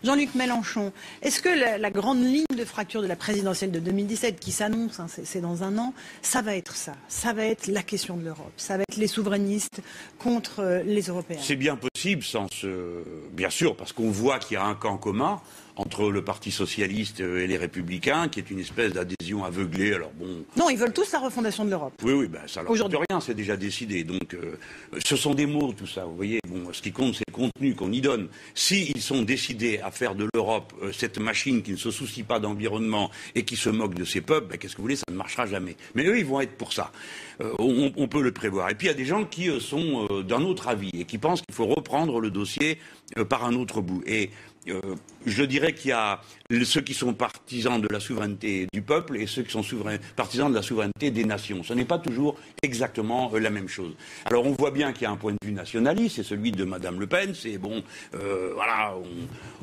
Jean-Luc Mélenchon, est-ce que la grande ligne de fracture de la présidentielle de 2017 qui s'annonce, c'est dans un an, ça va être ça. Ça va être la question de l'Europe. Ça va être les souverainistes contre les Européens. C'est bien possible, bien sûr, parce qu'on voit qu'il y a un camp commun entre le Parti socialiste et les Républicains, qui est une espèce d'adhésion aveuglée. Alors bon. Non, ils veulent tous la refondation de l'Europe. Oui, ben, ça leur coûte rien, c'est déjà décidé. Donc, ce sont des mots, tout ça. Vous voyez, bon, ce qui compte, c'est le contenu qu'on y donne. S'ils sont décidés à faire de l'Europe cette machine qui ne se soucie pas d'environnement et qui se moque de ses peuples, ben, qu'est-ce que vous voulez, ça ne marchera jamais. Mais eux, ils vont être pour ça. On peut le prévoir. Et puis, il y a des gens qui sont d'un autre avis et qui pensent qu'il faut reprendre le dossier par un autre bout. Et je dirais qu'il y a ceux qui sont partisans de la souveraineté du peuple et ceux qui sont partisans de la souveraineté des nations. Ce n'est pas toujours exactement la même chose. Alors on voit bien qu'il y a un point de vue nationaliste, c'est celui de Madame Le Pen, c'est bon, voilà,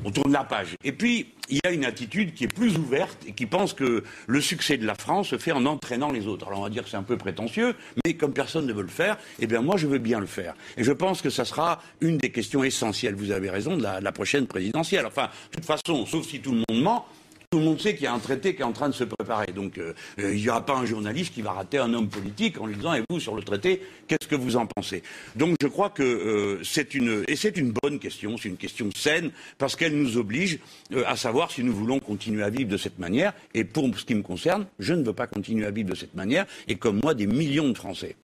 on tourne la page. Et puis, il y a une attitude qui est plus ouverte et qui pense que le succès de la France se fait en entraînant les autres. Alors on va dire que c'est un peu prétentieux, mais comme personne ne veut le faire, eh bien moi je veux bien le faire. Et je pense que ça sera une des questions essentielles, vous avez raison, de la prochaine présidentielle. Enfin, de toute façon, sauf si tout le monde ment, tout le monde sait qu'il y a un traité qui est en train de se préparer. Donc il n'y aura pas un journaliste qui va rater un homme politique en lui disant « Et vous, sur le traité, qu'est-ce que vous en pensez ?» Donc je crois que c'est une bonne question, c'est une question saine, parce qu'elle nous oblige à savoir si nous voulons continuer à vivre de cette manière. Et pour ce qui me concerne, je ne veux pas continuer à vivre de cette manière, et comme moi, des millions de Français.